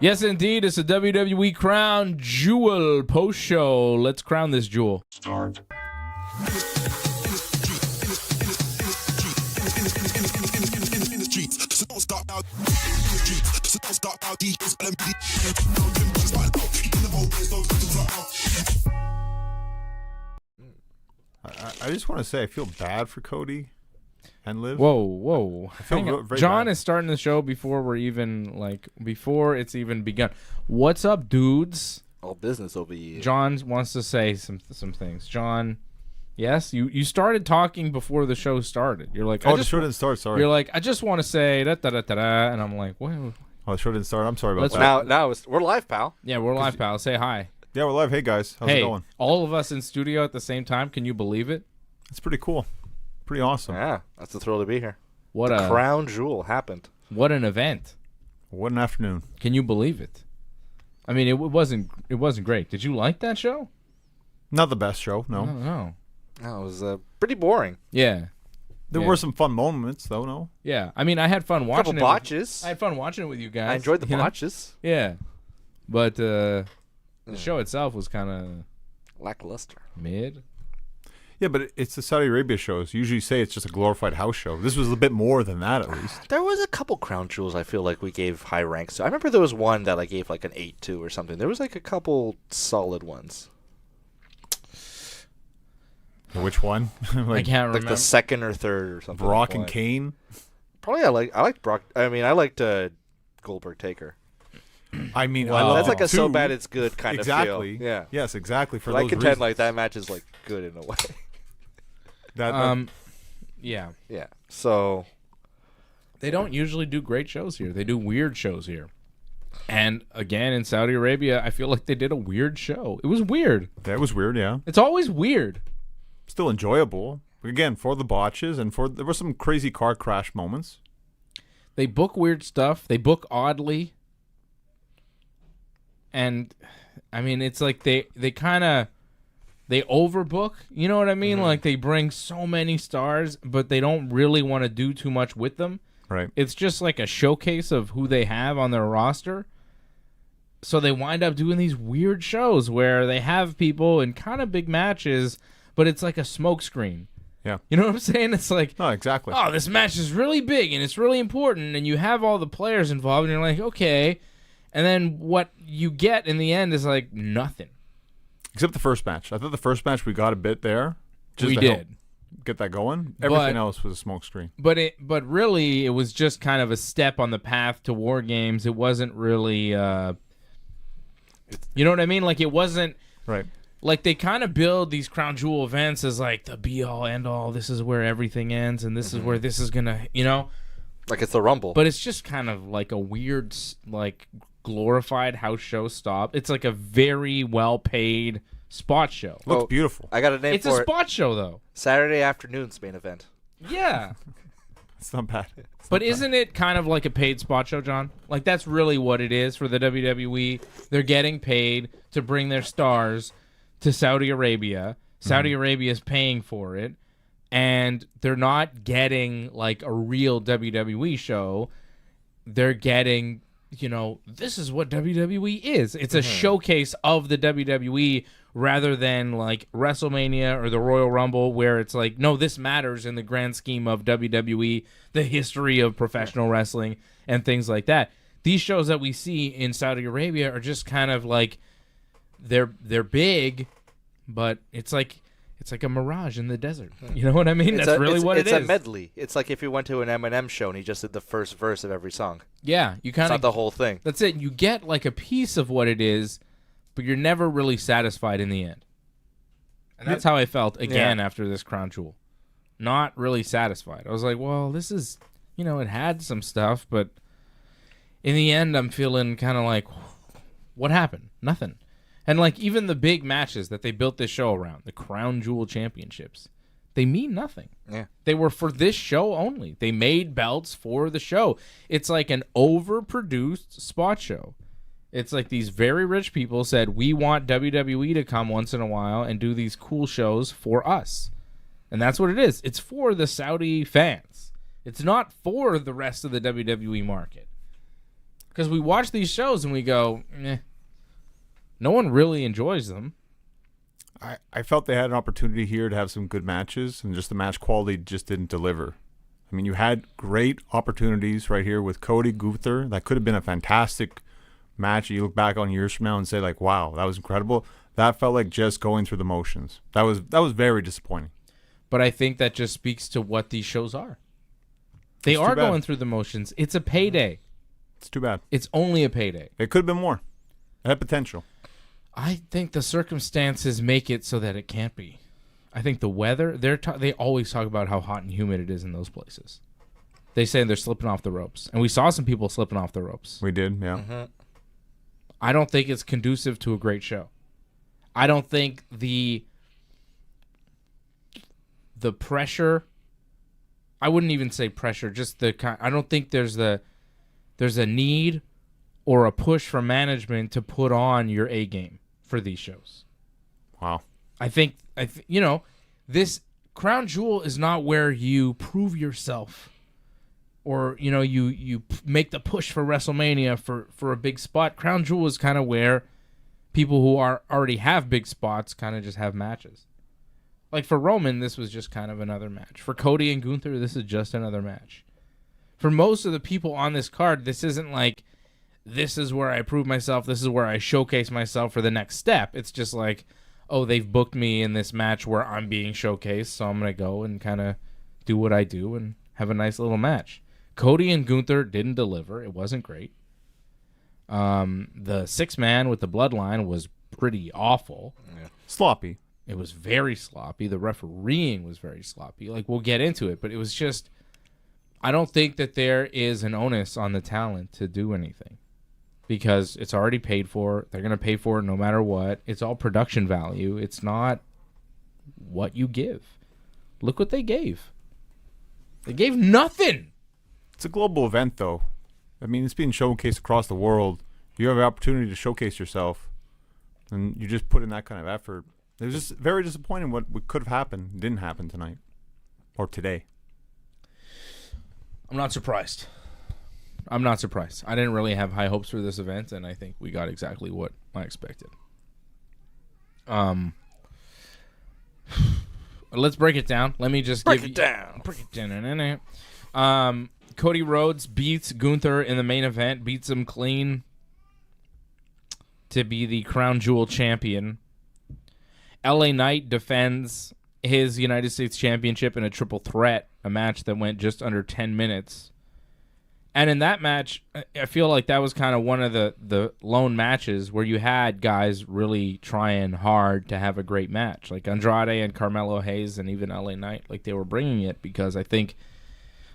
Yes, indeed. It's a WWE Crown Jewel post-show. Let's crown this jewel. Start. I just want to say I feel bad for Cody and Liv. Whoa. Hang on. very John bad. is starting the show before before it's even begun. What's up, dudes? All business over here. John wants to say some things. John, yes, you started talking before the show started. You're like, the show didn't start. Sorry. You're like, I just want to say da da da da da, and I'm like, what? Oh, the show didn't start. I'm sorry about Let's that. Now we're live, pal. Yeah, we're live, pal. Say hi. Yeah, we're live. Hey guys, how's it going? All of us in studio at the same time. Can you believe it? It's pretty cool. Pretty awesome. Yeah, that's a thrill to be here. What the a Crown Jewel happened. What an event! What an afternoon. Can you believe it? I mean, it wasn't great. Did you like that show? Not the best show, no. No. No, it was pretty boring. Yeah. There were some fun moments, though, no? Yeah. I mean, I had fun watching Couple botches. I had fun watching it with you guys. I enjoyed the you know? botches. Yeah. But the show itself was kind of Lackluster. mid. Yeah, but it's the Saudi Arabia shows. You usually say it's just a glorified house show. This was a bit more than that, at least. There was a couple Crown Jewels I feel like we gave high ranks to. I remember there was one that I gave like an 8 to or something. There was like a couple solid ones. Which one? I can't remember. Like the second or third or something. Brock and Kane? Probably I liked Brock. I mean, I liked Goldberg Taker. I mean, Wow. I love That's like it a so too. bad it's good kind Exactly. of feel. Yeah. Yes, exactly. For But I those contend reasons. like that match is like good in a way. Yeah. Yeah. So They don't usually do great shows here. They do weird shows here. And again, in Saudi Arabia, I feel like they did a weird show. It was weird. That was weird, yeah. It's always weird. Still enjoyable. Again, for the botches and there were some crazy car crash moments. They book weird stuff. They book oddly. And I mean, it's like they overbook, you know what I mean? Like they bring so many stars, but they don't really want to do too much with them. Right. It's just like a showcase of who they have on their roster. So they wind up doing these weird shows where they have people in kind of big matches, but it's like a smokescreen. Yeah. You know what I'm saying? It's like, No, exactly. oh, this match is really big and it's really important, and you have all the players involved, and you're like, okay. And then what you get in the end is like nothing. Except the first match. I thought the first match we got a bit there. We to help did. get that going. Everything else was a smokescreen. But really, it was just kind of a step on the path to War Games. It wasn't really, you know what I mean? Like it wasn't. Right. Like they kind of build these Crown Jewel events as like the be all end all. This is where everything ends, and this is where this is gonna, you know. like it's the Rumble. But it's just kind of like a weird, like glorified house show stop. It's like a very well paid spot show. Looks beautiful. I got a name It's for a it. spot show though. Saturday afternoon's main event. Yeah. It's not bad. But isn't it kind of like a paid spot show, John? Like that's really what it is for the WWE. They're getting paid to bring their stars to Saudi Arabia. Saudi Arabia is paying for it, and they're not getting like a real WWE show. They're getting, you know, this is what WWE is. It's a showcase of the WWE rather than like WrestleMania or the Royal Rumble, where it's like, no, this matters in the grand scheme of WWE, the history of professional wrestling and things like that. These shows that we see in Saudi Arabia are just kind of like they're big, but it's like a mirage in the desert. You know what I mean? That's really what it is. It's a medley. It's like if you went to an Eminem show and he just did the first verse of every song. Yeah, you It's kind not of the whole thing. That's it. You get like a piece of what it is, but you're never really satisfied in the end. And that's how I felt again after this Crown Jewel. Not really satisfied. I was like, well, this is, you know, it had some stuff, but in the end, I'm feeling kind of like, what happened? Nothing. And like even the big matches that they built this show around, the Crown Jewel Championships, they mean nothing. Yeah. They were for this show only. They made belts for the show. It's like an overproduced spot show. It's like these very rich people said, we want WWE to come once in a while and do these cool shows for us. And that's what it is. It's for the Saudi fans. It's not for the rest of the WWE market. Because we watch these shows and we go, no one really enjoys them. I felt they had an opportunity here to have some good matches, and just the match quality just didn't deliver. I mean, you had great opportunities right here with Cody Gunther. That could have been a fantastic match. You look back on years from now and say, like, wow, that was incredible. That felt like just going through the motions. That was very disappointing. But I think that just speaks to what these shows are. They are going through the motions. It's a payday. It's too bad. It's only a payday. It could have been more. It had potential. I think the circumstances make it so that it can't be. I think the weather, they always talk about how hot and humid it is in those places. They say they're slipping off the ropes. And we saw some people slipping off the ropes. We did, yeah. Mm-hmm. I don't think it's conducive to a great show. I don't think the pressure, I wouldn't even say pressure, just I don't think there's a need or a push from management to put on your A game for these shows. Wow. I think this Crown Jewel is not where you prove yourself or, you make the push for WrestleMania for a big spot. Crown Jewel is kind of where people who already have big spots kind of just have matches. Like for Roman, this was just kind of another match. For Cody and Gunther, this is just another match. For most of the people on this card, this isn't like, this is where I prove myself, this is where I showcase myself for the next step. It's just like, oh, they've booked me in this match where I'm being showcased, so I'm going to go and kind of do what I do and have a nice little match. Cody and Gunther didn't deliver. It wasn't great. The 6-man with the Bloodline was pretty awful. Yeah. Sloppy. It was very sloppy. The refereeing was very sloppy. Like, we'll get into it, but it was just, I don't think that there is an onus on the talent to do anything because it's already paid for. They're going to pay for it no matter what. It's all production value. It's not what you give. Look what they gave. They gave nothing. It's a global event, though. I mean, it's being showcased across the world. You have an opportunity to showcase yourself, and you just put in that kind of effort. It was just very disappointing what could have happened. It didn't happen tonight or today. I'm not surprised. I didn't really have high hopes for this event, and I think we got exactly what I expected. Let's break it down. Let me just break it down. Cody Rhodes beats Gunther in the main event, beats him clean to be the Crown Jewel champion. LA Knight defends his United States Championship in a triple threat, a match that went just under 10 minutes. And in that match, I feel like that was kind of one of the lone matches where you had guys really trying hard to have a great match. Like Andrade and Carmelo Hayes and even LA Knight, like they were bringing it because I think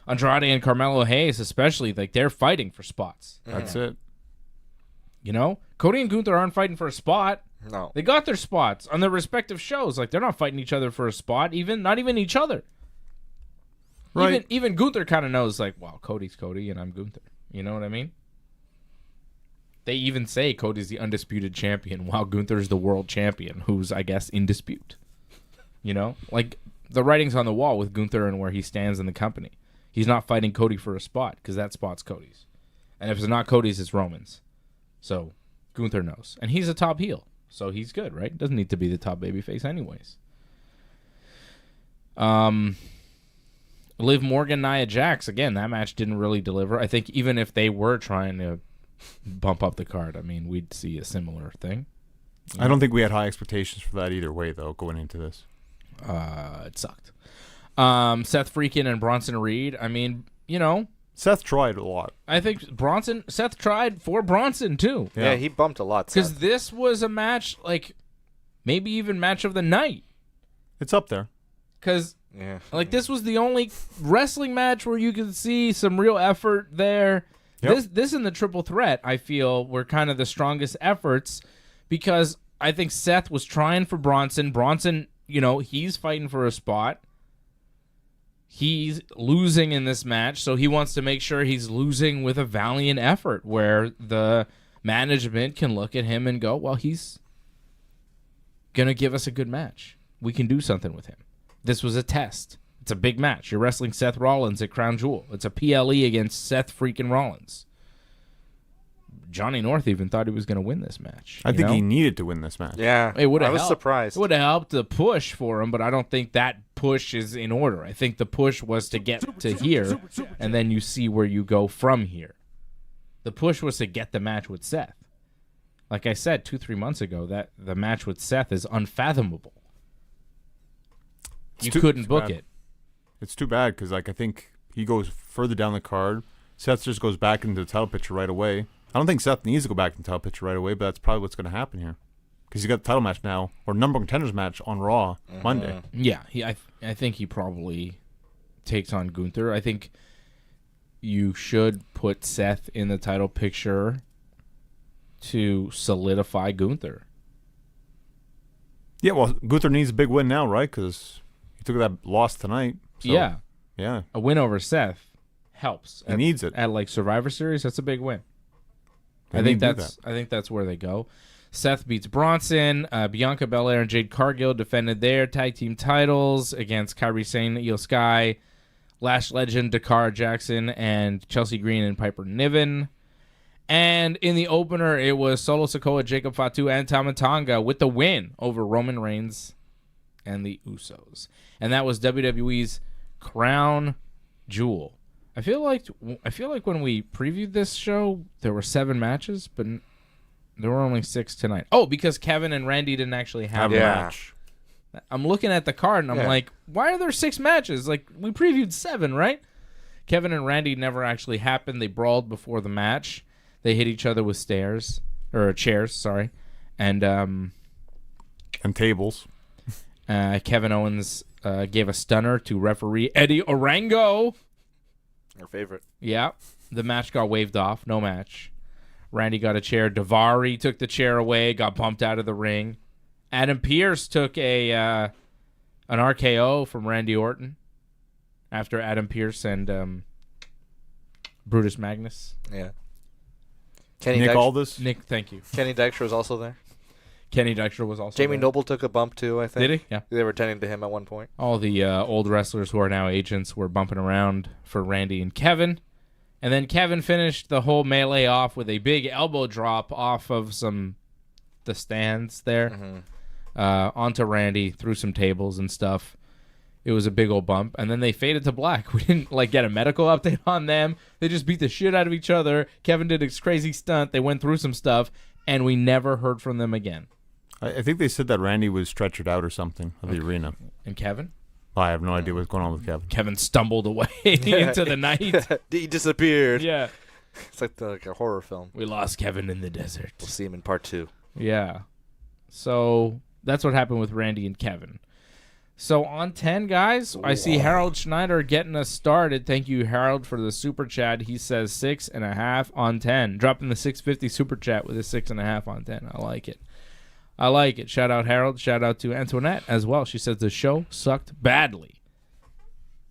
Andrade and Carmelo Hayes especially, like they're fighting for spots. That's it. Cody and Gunther aren't fighting for a spot. No. They got their spots on their respective shows. Like, they're not fighting each other for a spot, not even each other. Right. Even Gunther kind of knows, like, well, Cody's Cody and I'm Gunther. You know what I mean? They even say Cody's the undisputed champion while Gunther's the world champion, who's, I guess, in dispute. Like, the writing's on the wall with Gunther and where he stands in the company. He's not fighting Cody for a spot because that spot's Cody's. And if it's not Cody's, it's Roman's. So, Gunther knows. And he's a top heel. So he's good, right? Doesn't need to be the top babyface anyways. Liv Morgan, Nia Jax. Again, that match didn't really deliver. I think even if they were trying to bump up the card, I mean, we'd see a similar thing. I don't think we had high expectations for that either way, though, going into this. It sucked. Seth Freakin and Bronson Reed. I mean, Seth tried a lot. I think Seth tried for Bronson, too. Yeah, he bumped a lot, because this was a match, like, maybe even match of the night. It's up there. Because, this was the only wrestling match where you could see some real effort there. Yep. This and the triple threat, I feel, were kind of the strongest efforts because I think Seth was trying for Bronson. Bronson, he's fighting for a spot. He's losing in this match, so he wants to make sure he's losing with a valiant effort where the management can look at him and go, well, he's going to give us a good match. We can do something with him. This was a test. It's a big match. You're wrestling Seth Rollins at Crown Jewel. It's a PLE against Seth freaking Rollins. Johnny North even thought he was going to win this match. I think he needed to win this match. Yeah, It would have. I was surprised. It would have helped the push for him, but I don't think that push is in order. I think the push was to get to here, and then you see where you go from here. The push was to get the match with Seth. Like I said 2-3 months ago, that the match with Seth is unfathomable. You couldn't book it. It's too bad because, like, I think he goes further down the card. Seth just goes back into the title picture right away. I don't think Seth needs to go back into the title picture right away, but that's probably what's going to happen here. Because he's got the title match now, or number one contenders match on Raw Monday. Yeah, I think he probably takes on Gunther. I think you should put Seth in the title picture to solidify Gunther. Yeah, well, Gunther needs a big win now, right? Because he took that loss tonight. So, Yeah, a win over Seth helps. He needs it. At like Survivor Series. That's a big win. They I need think to do I think that's where they go. Seth beats Bronson. Bianca Belair and Jade Cargill defended their tag team titles against Kairi Sane, Io Sky, Lash Legend, Dakar Jackson, and Chelsea Green and Piper Niven. And in the opener, it was Solo Sikoa, Jacob Fatu, and Tama Tonga with the win over Roman Reigns and the Usos. And that was WWE's Crown Jewel. I feel like when we previewed this show, there were 7 matches, but there were only 6 tonight. Oh, because Kevin and Randy didn't actually have a match. I'm looking at the card, and I'm like, why are there 6 matches? Like, we previewed 7, right? Kevin and Randy never actually happened. They brawled before the match. They hit each other with chairs, and tables. Kevin Owens gave a stunner to referee Eddie Orango. Our favorite. Yeah, the match got waved off. No match. Randy got a chair. Daivari took the chair away, got bumped out of the ring. Adam Pearce took an RKO from Randy Orton after Adam Pearce and Brutus Magnus. Yeah. Nick Aldis. Nick, thank you. Kenny Dykstra was also there. Kenny Dykstra was also Jamie there. Noble took a bump too, I think. Did he? Yeah. They were tending to him at one point. All the old wrestlers who are now agents were bumping around for Randy and Kevin. And then Kevin finished the whole melee off with a big elbow drop off of the stands there onto Randy, through some tables and stuff. It was a big old bump. And then they faded to black. We didn't get a medical update on them. They just beat the shit out of each other. Kevin did a crazy stunt. They went through some stuff, and we never heard from them again. I think they said that Randy was stretchered out or something of the arena. And Kevin? I have no idea what's going on with Kevin. Kevin stumbled away into the night. He disappeared. Yeah. It's like a horror film. We lost Kevin in the desert. We'll see him in part 2. Yeah. So that's what happened with Randy and Kevin. So on 10, guys, I see Harold Schneider getting us started. Thank you, Harold, for the super chat. He says 6.5 on 10. Dropping the 650 super chat with a 6.5 on 10. I like it. I like it. Shout out Harold. Shout out to Antoinette as well. She says the show sucked badly.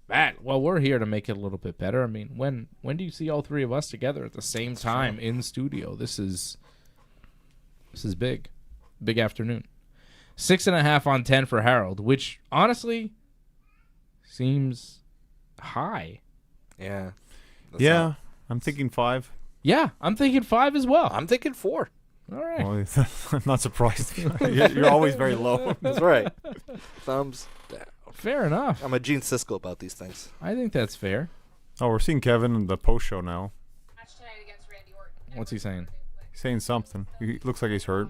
Bad. Well, we're here to make it a little bit better. I mean, when do you see all 3 of us together at the same time in studio? This is big. Big afternoon. 6.5 on 10 for Harold, which honestly seems high. Yeah. I'm thinking 5. Yeah, I'm thinking 5 as well. I'm thinking 4. All right. Well, I'm not surprised. You're always very low. That's right. Thumbs down. Fair enough. I'm a Gene Siskel about these things. I think that's fair. Oh, we're seeing Kevin in the post show now. What's he saying? He's saying something. He looks like he's hurt.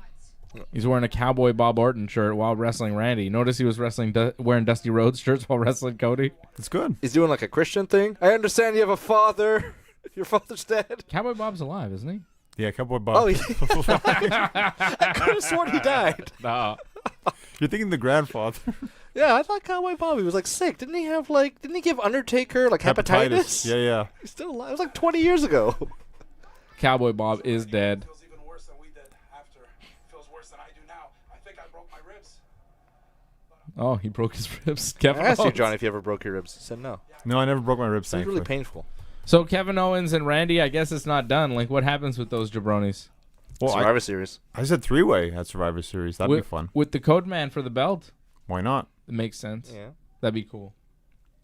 He's wearing a Cowboy Bob Orton shirt while wrestling Randy. Notice he was wearing Dusty Rhodes shirts while wrestling Cody. It's good. He's doing like a Christian thing. I understand you have a father. Your father's dead. Cowboy Bob's alive, isn't he? Yeah, Cowboy Bob. Oh, I could have sworn he died. No. You're thinking the grandfather. Yeah, I thought Cowboy Bobby was like sick. Didn't he give Undertaker like hepatitis? Yeah. He's still alive. It was like 20 years ago. Cowboy Bob is dead. Feels even worse than we did after. Feels worse than I do now. I think I broke my ribs. Oh, he broke his ribs. Kevin I asked you, Owens. John, if you ever broke your ribs. You said no. No, I never broke my ribs, It's thankfully. really painful. So Kevin Owens and Randy, I guess it's not done. Like, what happens with those jabronis? Well, Survivor Series. I said 3-way at Survivor Series. That'd be fun. With the code man for the belt? Why not? It makes sense. Yeah. That'd be cool.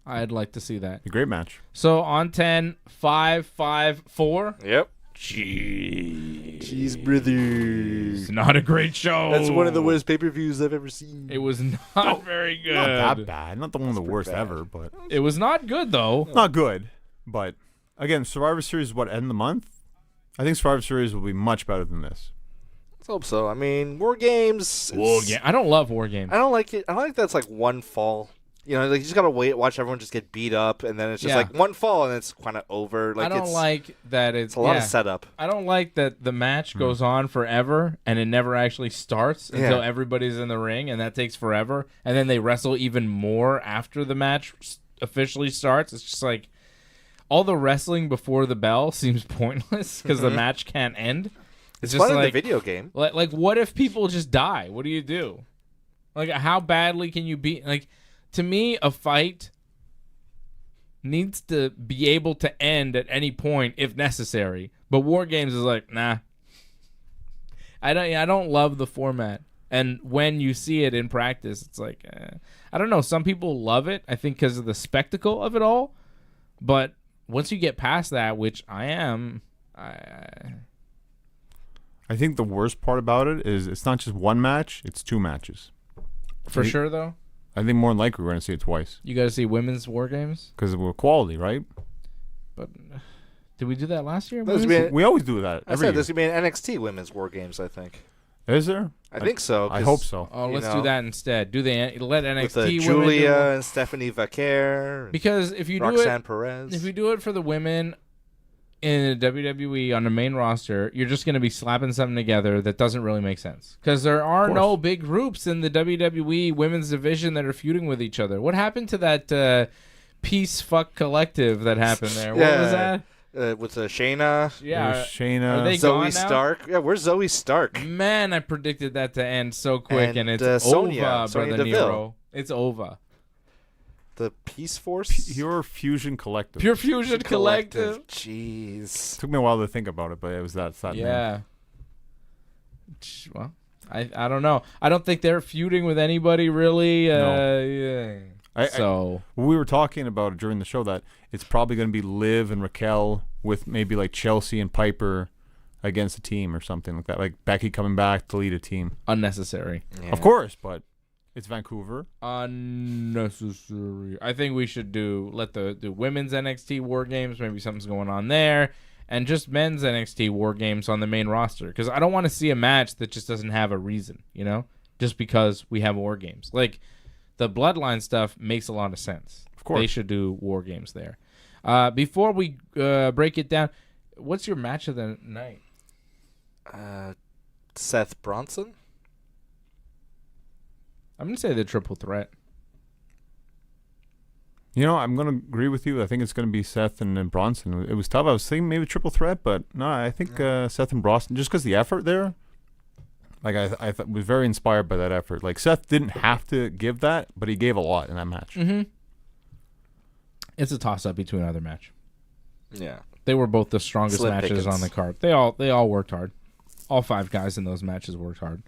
I'd like to see that. A great match. So on 10, 5, 5, 4. Yep. Jeez, brothers. It's not a great show. That's one of the worst pay-per-views I've ever seen. It was not very good. Not that bad. Not the one of the worst bad. ever, but It was not good though. not good. But again, Survivor Series is what, end of the month? I think Survivor Series will be much better than this. Let's hope so. I mean, War Games. I don't love war games. I don't like it. I don't like that's like one fall. You know, like you just gotta watch everyone just get beat up, and then it's just Yeah. like one fall, and it's kind of over. Like I don't like that it's a lot of setup. I don't like that the match goes on forever and it never actually starts until Yeah. everybody's in the ring, and that takes forever. And then they wrestle even more after the match officially starts. It's just like all the wrestling before the bell seems pointless because the match can't end. It's just fun in like the video game. Like, what if people just die? What do you do? Like, how badly can you beat? Like, to me, a fight needs to be able to end at any point if necessary. But War Games is like, nah. I don't love the format. And when you see it in practice, it's like, I don't know. Some people love it, I think, because of the spectacle of it all. But once you get past that, which I am, I think the worst part about it is it's not just one match, it's two matches. for sure, though, I think more than likely we're going to see it twice you got to see women's War Games. because of quality, right? But did we do that last year? There's Women's? been- We always do that I every said year. this could be an NXT Women's War Games. I think. Is there? I think so. I 'cause hope so. Oh, you let's know, do that instead. Do they let NXT With women do Julia it? and Stephanie Vaquer, and Because if you Roxanne do Perez. it, if you do it for the women in the WWE on the main roster, you're just going to be slapping something together that doesn't really make sense. Because there are no big groups in the WWE women's division that are feuding with each other. What happened to that peace fuck collective that happened there? What was that? With Shayna, Yeah, There's Shayna. are they Zoe gone now? Stark. Yeah, where's Zoe Stark? Man, I predicted that to end so quick, and And, it's Sonya over, Brother Deville. Nero. It's over. The Peace Force. Pure Fusion Collective. Pure Fusion Collective. Jeez. Took me a while to think about it, but it was that name. Yeah. Well, I don't know. I don't think they're feuding with anybody really. Yeah. We were talking about it during the show that it's probably going to be Liv and Raquel with maybe like Chelsea and Piper against a team or something like that. Like Becky coming back to lead a team. Unnecessary. Yeah. Of course, but it's Vancouver. Unnecessary. I think we should let the women's NXT War Games. Maybe something's going on there. And just men's NXT War Games on the main roster. Because I don't want to see a match that just doesn't have a reason, just because we have War Games. Like, the Bloodline stuff makes a lot of sense. Of course. They should do War Games there. Before we break it down, what's your match of the night? Seth Bronson. I'm going to say the triple threat. I'm going to agree with you. I think it's going to be Seth and then Bronson. It was tough. I was thinking maybe triple threat, but no, I think Seth and Bronson, just because the effort there. Like, I was very inspired by that effort. Like, Seth didn't have to give that, but he gave a lot in that match. Mm-hmm. It's a toss-up between either match. Yeah. They were both the strongest Slim matches pickings. on the card. They all worked hard. All 5 guys in those matches worked hard.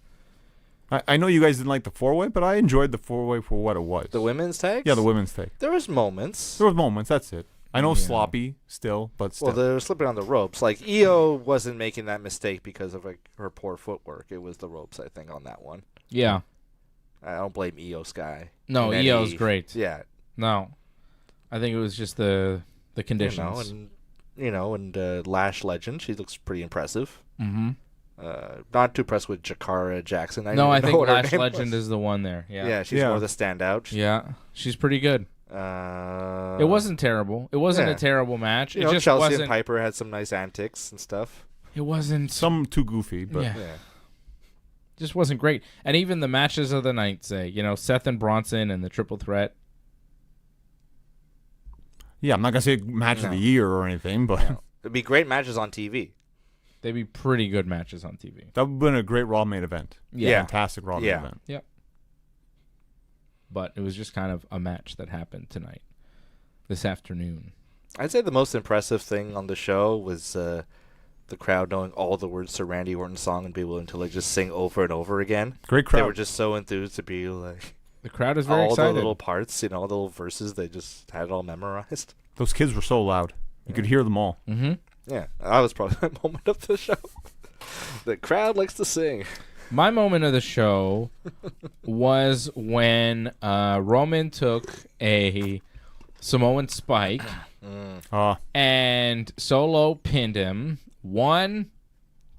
I know you guys didn't like the 4-way, but I enjoyed the 4-way for what it was. The women's tags. Yeah, the women's take. There was moments. There were moments, that's it. I know Yeah. sloppy still, but still. Well, they were slipping on the ropes. Like Io wasn't making that mistake because of her poor footwork. It was the ropes, I think, on that one. Yeah. I don't blame Io Sky. No, And Io's Eddie. great. Yeah. No. I think it was just the conditions. And Lash Legend, she looks pretty impressive. Mm-hmm. Not too impressed with Jakara Jackson. No, I think what her Lash name Legend was. is the one there. Yeah. Yeah, she's Yeah. more the standout. Yeah. She's pretty good. It wasn't terrible. It wasn't yeah. a terrible match. It You know, just Chelsea wasn't. and Piper had some nice antics and stuff. It wasn't. Some too goofy, but Yeah. Yeah. Just wasn't great. And even the matches of the night, say, Seth and Bronson and the triple threat. yeah, I'm not going to say match of No. the year or anything, but It'd be great matches on TV. They'd be pretty good matches on TV. that would have been a great Raw main event. Yeah. Fantastic Raw main Yeah. event. Yep. But it was just kind of a match that happened tonight, this afternoon. I'd say the most impressive thing on the show was the crowd knowing all the words to Randy Orton's song and be willing to just sing over and over again. Great They were crowd. just so enthused to be like The crowd is very all excited. the little parts, all the little verses. They just had it all memorized. Those kids were so loud. You could hear them all. Mm-hmm. Yeah, that was probably my moment of the show. The crowd likes to sing. My moment of the show was when Roman took a Samoan spike and Solo pinned him. 1,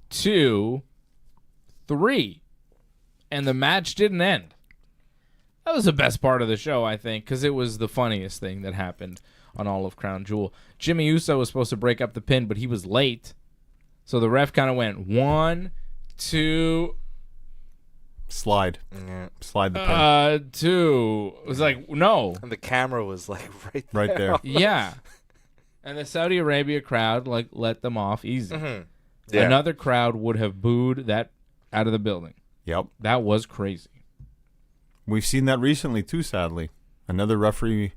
2, 3. And the match didn't end. That was the best part of the show, I think, because it was the funniest thing that happened on all of Crown Jewel. Jimmy Uso was supposed to break up the pin, but he was late. So the ref kind of went 1, 2... Slide the pin. 2. It was like, no. And the camera was like right there. Yeah. And the Saudi Arabia crowd like let them off easy. Yeah. Another crowd would have booed that out of the building. Yep. That was crazy. We've seen that recently, too, sadly. Another referee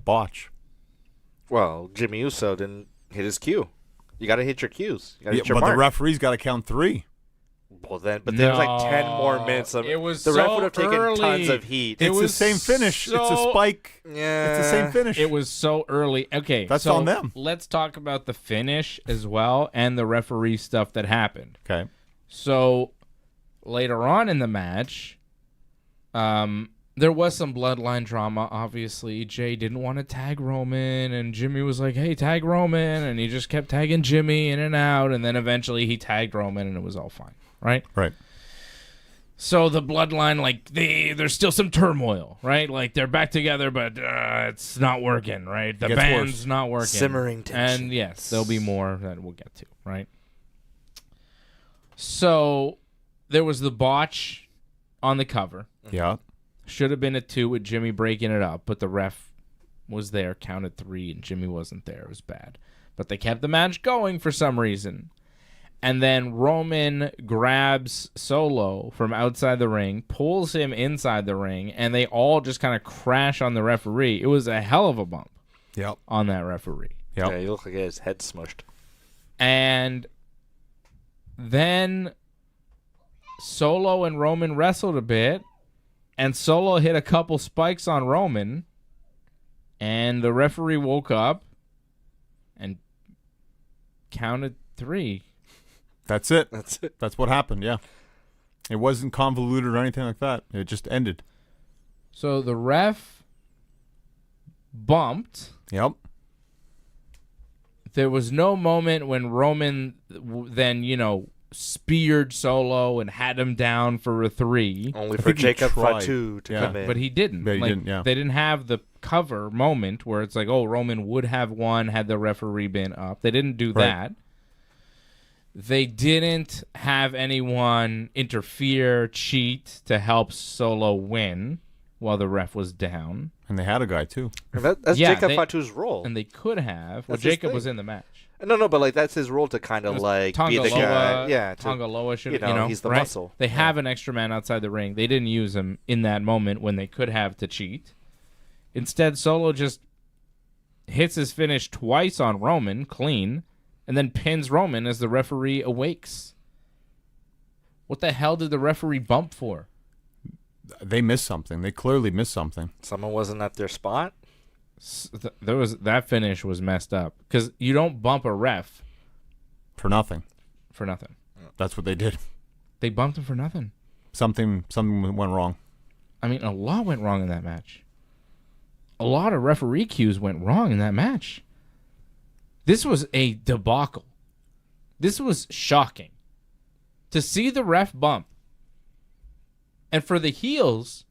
botch. Well, Jimmy Uso didn't hit his cue. You got to hit your cues. You got to hit your but mark. the referee's got to count 3. Well, then, but there was like 10 more minutes. Of, it was the ref so would have taken early. tons of heat. It's the same finish. It's a spike. Yeah. It's the same finish. It was so early. Okay, That's so on them. Let's talk about the finish as well and the referee stuff that happened. Okay. So later on in the match, there was some bloodline drama. Obviously, Jey didn't want to tag Roman, and Jimmy was like, "Hey, tag Roman," and he just kept tagging Jimmy in and out, and then eventually he tagged Roman, and it was all fine, right? Right. So the bloodline, like, there's still some turmoil, right? Like, they're back together, but it's not working, right? The Gets band's worse. not working. Simmering tension. And yes, there'll be more that we'll get to, right? So there was the botch on the cover. Yeah. Should have been a 2 with Jimmy breaking it up, but the ref was there, counted 3, and Jimmy wasn't there. It was bad. But they kept the match going for some reason. And then Roman grabs Solo from outside the ring, pulls him inside the ring, and they all just kind of crash on the referee. It was a hell of a bump Yep. on that referee. Yep. Yeah, he looked like he had his head smushed. And then Solo and Roman wrestled a bit, and Solo hit a couple spikes on Roman, and the referee woke up and counted 3. That's it. That's it. That's what happened, yeah. It wasn't convoluted or anything like that. It just ended. So the ref bumped. Yep. There was no moment when Roman then, speared Solo and had him down for a 3. Only I for think he Jacob tried. Fatu to Yeah. come in. But he didn't. Yeah, he didn't, yeah. They didn't have the cover moment where it's like, oh, Roman would have won had the referee been up. They didn't do Right. that. They didn't have anyone interfere, cheat to help Solo win while the ref was down. And they had a guy, too. And that's Yeah, Jacob they- Fatu's role. And they could have. Well, That's his Jacob thing. was in the match. No, but like that's his role to kind of like be the guy. Yeah, to, Tonga Loa should, you know, he's the right? muscle. They Yeah. have an extra man outside the ring. They didn't use him in that moment when they could have to cheat. Instead, Solo just hits his finish twice on Roman, clean, and then pins Roman as the referee awakes. What the hell did the referee bump for? They missed something. They clearly missed something. Someone wasn't at their spot. That finish was messed up because you don't bump a ref For nothing. for nothing. That's what they did. They bumped him for nothing. Something went wrong. I mean, a lot went wrong in that match. A lot of referee cues went wrong in that match. This was a debacle. This was shocking. To see the ref bump and for the heels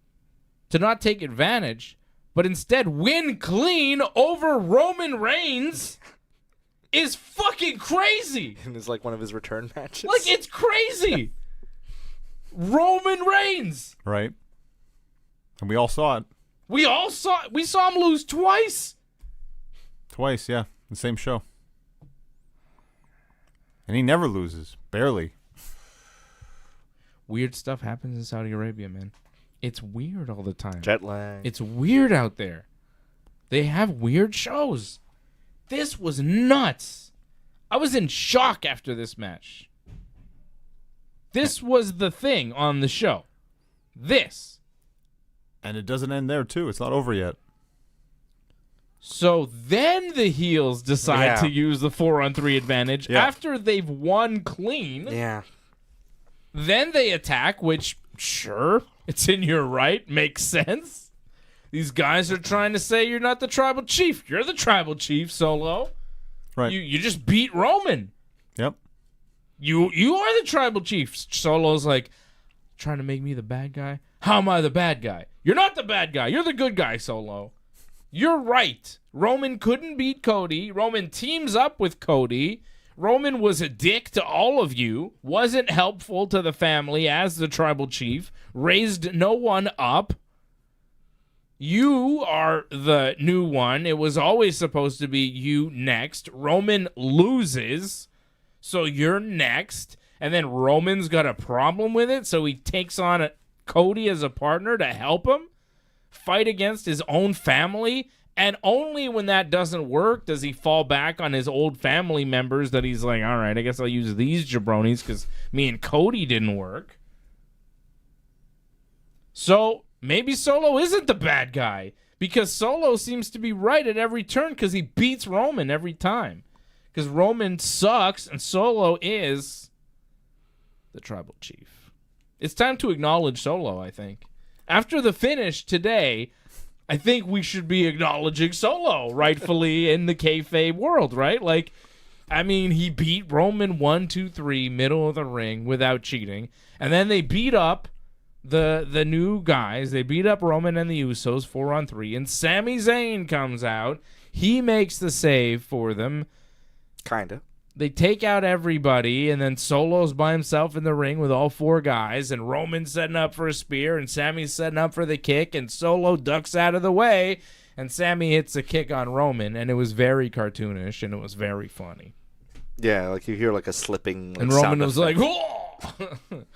to not take advantage, but instead win clean over Roman Reigns is fucking crazy. And it's like one of his return matches. Like, it's crazy. Roman Reigns. Right? And we all saw it. We saw him lose twice. Twice, yeah. The same show. And he never loses. Barely. Weird stuff happens in Saudi Arabia, man. It's weird all the time. Jet lag. It's weird out there. They have weird shows. This was nuts. I was in shock after this match. This was the thing on the show. This. And it doesn't end there, too. It's not over yet. So then the heels decide to use the 4-on-3 advantage after they've won clean. Yeah. Then they attack, which, sure, it's in your right, makes sense. These guys are trying to say you're not the tribal chief. You're the tribal chief, Solo. Right. You just beat Roman. Yep. You are the tribal chief. Solo's like, trying to make me the bad guy? How am I the bad guy? You're not the bad guy. You're the good guy, Solo. You're right. Roman couldn't beat Cody. Roman teams up with Cody. Roman was a dick to all of you, wasn't helpful to the family as the tribal chief, raised no one up. You are the new one. It was always supposed to be you next. Roman loses, so you're next. And then Roman's got a problem with it, so he takes on Cody as a partner to help him fight against his own family. And only when that doesn't work does he fall back on his old family members that he's like, all right, I guess I'll use these jabronis because me and Cody didn't work. So maybe Solo isn't the bad guy because Solo seems to be right at every turn because he beats Roman every time. Because Roman sucks and Solo is the tribal chief. It's time to acknowledge Solo, I think. After the finish today, I think we should be acknowledging Solo rightfully in the kayfabe world, right? Like, I mean, he beat Roman 1, 2, 3, middle of the ring without cheating. And then they beat up the new guys. They beat up Roman and the Usos 4-on-3. And Sami Zayn comes out. He makes the save for them. Kinda. They take out everybody, and then Solo's by himself in the ring with all 4 guys, and Roman's setting up for a spear, and Sami's setting up for the kick, and Solo ducks out of the way, and Sami hits a kick on Roman, and it was very cartoonish, and it was very funny. Yeah, like you hear like a slipping. Like, and Roman was like, whoa!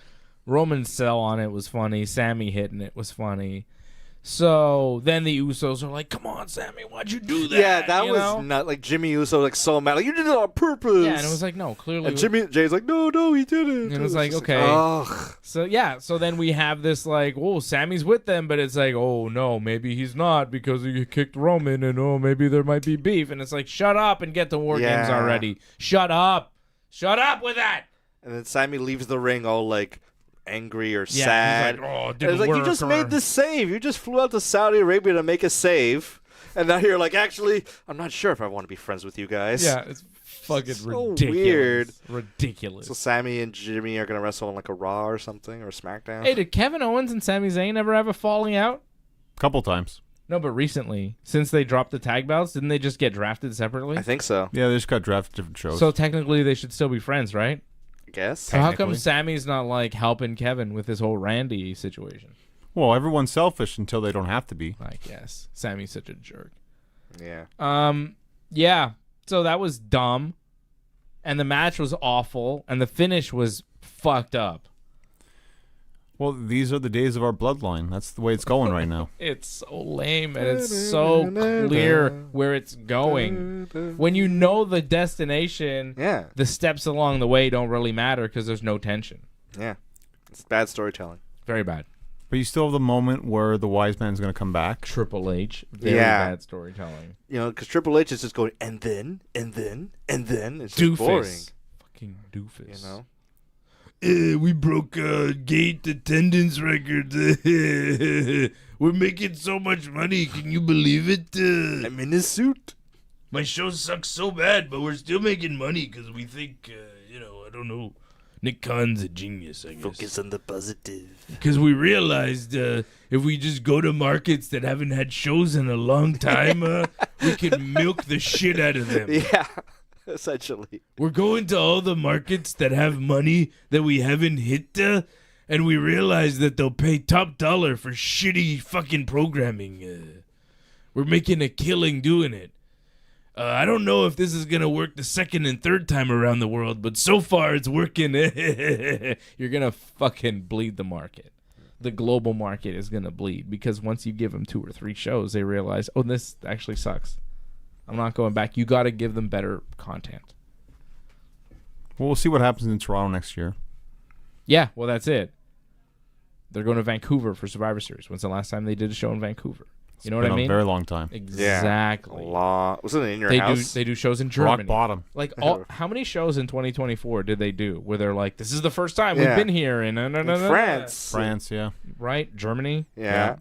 Roman's sell on it was funny. Sami hitting it was funny. So then the Usos are like, come on, Sami, why'd you do that? Yeah, that was not like Jimmy Uso, like so mad. Like, you did it on purpose. Yeah, and it was like, no, clearly. And Jay's like, no, he didn't. And it was like, okay. Ugh. So then we have this like, oh, Sammy's with them, but it's like, oh, no, maybe he's not because he kicked Roman, and oh, maybe there might be beef. And it's like, shut up and get to War Games already. Shut up. Shut up with that. And then Sami leaves the ring all like angry or sad. He's like, oh, it's like, you just made this save. You just flew out to Saudi Arabia to make a save. And now you're like, actually, I'm not sure if I want to be friends with you guys. Yeah, it's fucking so ridiculous. Weird. Ridiculous. So Sami and Jimmy are going to wrestle on like a Raw or something or a SmackDown. Hey, did Kevin Owens and Sami Zayn ever have a falling out? Couple times. No, but recently, since they dropped the tag belts, didn't they just get drafted separately? I think so. Yeah, they just got drafted different shows. So technically, they should still be friends, right? I guess. So how come Sammy's not like helping Kevin with this whole Randy situation? Well, everyone's selfish until they don't have to be. I guess. Sammy's such a jerk. Yeah. Yeah. So that was dumb. And the match was awful. And the finish was fucked up. Well, these are the days of our bloodline. That's the way it's going right now. It's so lame, and it's so clear where it's going. When you know the destination, the steps along the way don't really matter because there's no tension. Yeah. It's bad storytelling. Very bad. But you still have the moment where the wise man's going to come back. Triple H. Very bad storytelling. You know, because Triple H is just going, and then. It's just doofus. boring. Fucking doofus. You know? We broke gate attendance records. We're making so much money. Can you believe it? I'm in a suit. My show sucks so bad, but we're still making money because we think, I don't know. Nick Khan's a genius, I guess. Focus on the positive. Because we realized if we just go to markets that haven't had shows in a long time, we can milk the shit out of them. Yeah. Essentially, we're going to all the markets that have money that we haven't hit, and we realize that they'll pay top dollar for shitty fucking programming. We're making a killing doing it. I don't know if this is going to work the second and third time around the world, but so far it's working. You're going to fucking bleed the market. The global market is going to bleed because once you give them 2 or 3 shows, they realize, oh, this actually sucks. I'm not going back. You got to give them better content. Well, we'll see what happens in Toronto next year. Yeah, well, that's it. They're going to Vancouver for Survivor Series. When's the last time they did a show in Vancouver? You know what I mean? A very long time. Exactly. A lot. Was it in your house? They do shows in Germany. Rock bottom. Like how many shows in 2024 did they do where they're like, this is the first time we've been here in France. France, yeah. Right? Germany? Yeah.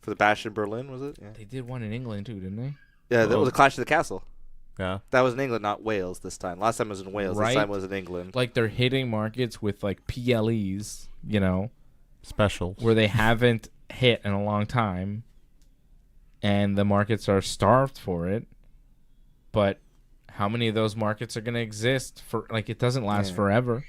For the Bash in Berlin, was it? Yeah. They did one in England too, didn't they? Yeah, that was a Clash of the Castle. Yeah. That was in England, not Wales this time. Last time it was in Wales. Right. This time it was in England. Like they're hitting markets with like PLEs, you know, Specials. where they haven't hit in a long time, and the markets are starved for it. But how many of those markets are going to exist for? Like, it doesn't last forever.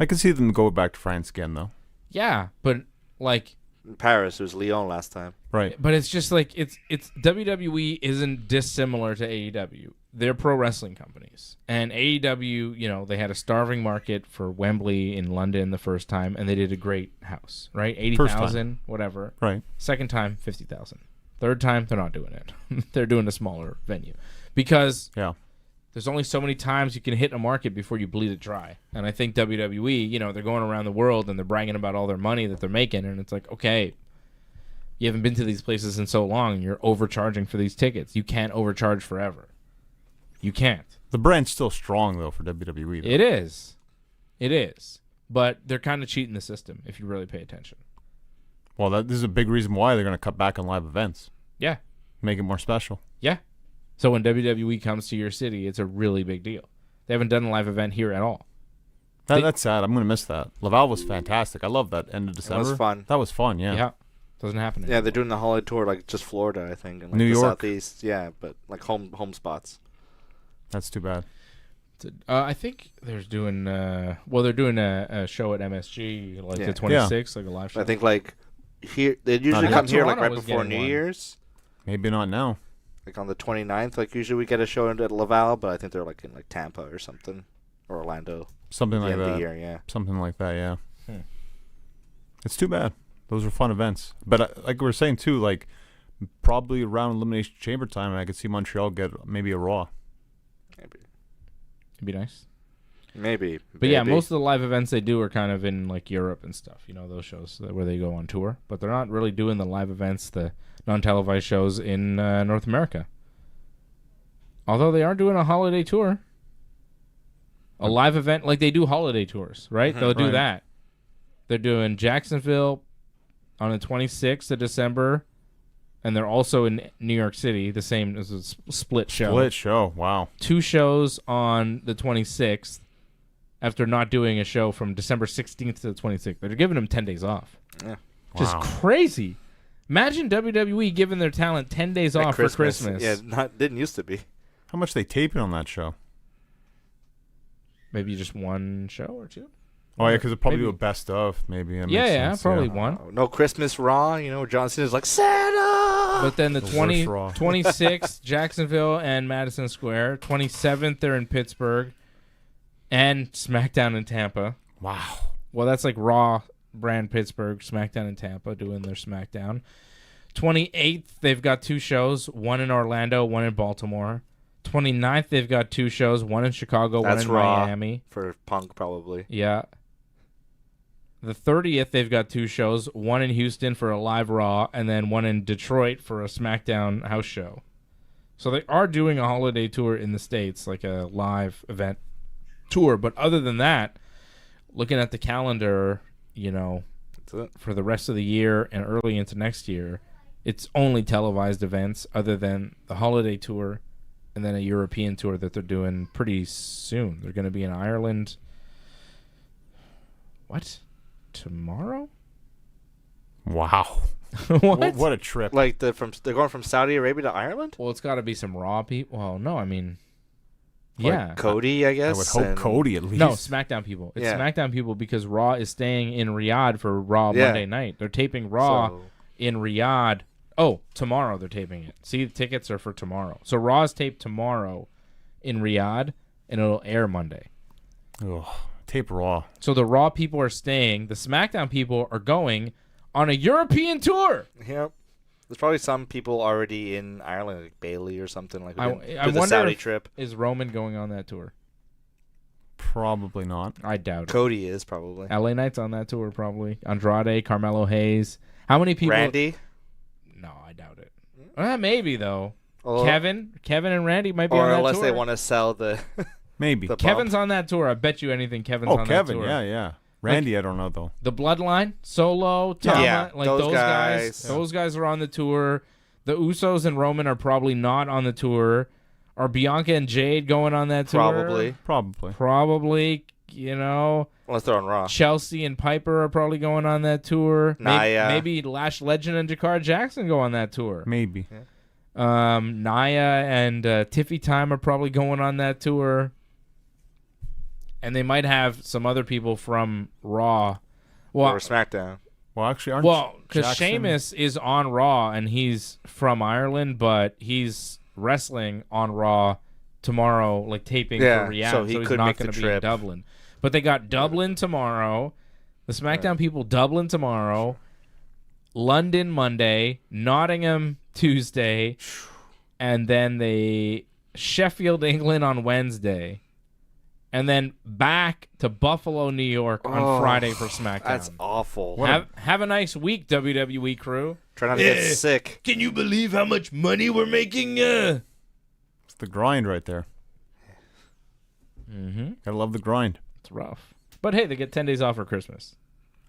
I can see them go back to France again, though. Yeah, but like, In Paris, it was Lyon last time. Right. but it's just like it's WWE isn't dissimilar to AEW. They're pro wrestling companies, and AEW, you know, they had a starving market for Wembley in London the first time, and they did a great house, right? 80,000, whatever. Right. Second time, 50,000. Third time, they're not doing it. They're doing a smaller venue because Yeah. there's only so many times you can hit a market before you bleed it dry. And I think WWE, you know, they're going around the world and they're bragging about all their money that they're making, and it's like, okay, you haven't been to these places in so long, and you're overcharging for these tickets. You can't overcharge forever. You can't. The brand's still strong, though, for WWE. Though. It is. It is. But they're kind of cheating the system if you really pay attention. Well, this is a big reason why they're going to cut back on live events. Yeah. Make it more special. Yeah. So when WWE comes to your city, it's a really big deal. They haven't done a live event here at all. That's sad. I'm going to miss that. Laval was fantastic. I love that end of December. was fun. That was fun, yeah. Yeah. Doesn't happen Yeah, anymore. they're doing the holiday tour, like just Florida, I think, and like New the York. Southeast. Yeah, but like home spots. That's too bad. I think they're doing they're doing a show at MSG like Yeah. the 26th, like a live show. I think like here they usually Not come yet. here like Toronto right was before getting New one. Year's. Maybe not now. Like on the 29th, like usually we get a show at Laval, but I think they're like in like Tampa or something, or Orlando. Something At the like end of that. the year, yeah. Something like that, yeah. Hmm. It's too bad. Those were fun events. But like we were saying, too, like probably around Elimination Chamber time, I could see Montreal get maybe a Raw. Maybe. It'd be nice. Maybe. But yeah, most of the live events they do are kind of in like Europe and stuff. You know, those shows where they go on tour. But they're not really doing the live events, the non-televised shows in North America. Although they are doing a holiday tour. A live event, like they do holiday tours, right? They'll do Right. that. They're doing Jacksonville on the 26th of December. And they're also in New York City, the same as a split show. Split show. Wow. 2 shows on the 26th after not doing a show from December 16th to the 26th. They're giving them 10 days off. Yeah. Just Wow. crazy. Imagine WWE giving their talent 10 days At off for Christmas. Yeah, didn't used to be. How much they taping on that show? Maybe just one show or two? Oh, yeah, because they'll probably Maybe. do a best of, maybe. That Yeah, makes yeah, sense, probably one. No Christmas Raw, you know, John Cena's like, Santa! But then the The 26th, Jacksonville and Madison Square. 27th, they're in Pittsburgh. And SmackDown in Tampa. Wow. Well, that's like Raw brand Pittsburgh, SmackDown in Tampa doing their SmackDown. 28th, they've got 2 shows, one in Orlando, one in Baltimore. 29th, they've got 2 shows, one in Chicago, That's one in Raw. Miami. For Punk, probably. Yeah. The 30th, they've got 2 shows, one in Houston for a live Raw, and then one in Detroit for a SmackDown house show. So they are doing a holiday tour in the States, like a live event tour. But other than that, looking at the calendar, you know, That's it. for the rest of the year and early into next year, it's only televised events other than the holiday tour and then a European tour that they're doing pretty soon. They're going to be in Ireland. What? Tomorrow? Wow. What? What a trip. Like they're going from Saudi Arabia to Ireland? Well, it's got to be some Raw people. Well, no, I mean, Like yeah. Cody, I I guess. would hope and- Cody at least. No, SmackDown people. It's Yeah. SmackDown people because Raw is staying in Riyadh for Raw Yeah. Monday night. They're taping Raw So- in Riyadh. Oh, tomorrow they're taping it. See, the tickets are for tomorrow. So Raw is taped tomorrow in Riyadh, and it'll air Monday. Ugh. Tape Raw. So the Raw people are staying. The SmackDown people are going on a European tour. Yep. There's probably some people already in Ireland, like Bailey or something like I that. wonder the Saudi if- trip. Is Roman going on that tour? Probably not. I doubt it. Cody is probably. LA Knight's on that tour probably. Andrade, Carmelo Hayes. How many people? Randy. No, I doubt Maybe though. Well, Kevin and Randy might be or on that unless tour. they want to sell the Maybe. the Kevin's on that tour. I bet you anything Kevin's Oh, on Kevin. that tour. Yeah. Randy, I don't know though. The Bloodline, Solo, Tama, Yeah, like those those guys. guys. Those guys are on the tour. The Usos and Roman are probably not on the tour. Are Bianca and Jade going on that tour? Probably. You know, unless they're on Raw. Chelsea and Piper are probably going on that tour. Nia. Maybe Lash Legend and Jakar Jackson go on that tour. Maybe. Nia and Tiffy Time are probably going on that tour. And they might have some other people from Raw. Well, Or SmackDown. Well, actually, aren't because Jackson- Sheamus is on Raw and he's from Ireland, but he's wrestling on Raw tomorrow, like taping Yeah, for Riyadh, so he he's could not make the going to be in trip. Dublin. But they got Dublin tomorrow. The SmackDown people Dublin tomorrow, London Monday, Nottingham Tuesday, and then they Sheffield, England on Wednesday. And then back to Buffalo, New York on Friday for SmackDown. That's awful. Have a nice week, WWE crew. Try not to get sick. Can you believe how much money we're making? It's the grind right there. Mm-hmm. Gotta love the grind. It's rough. But hey, they get 10 days off for Christmas.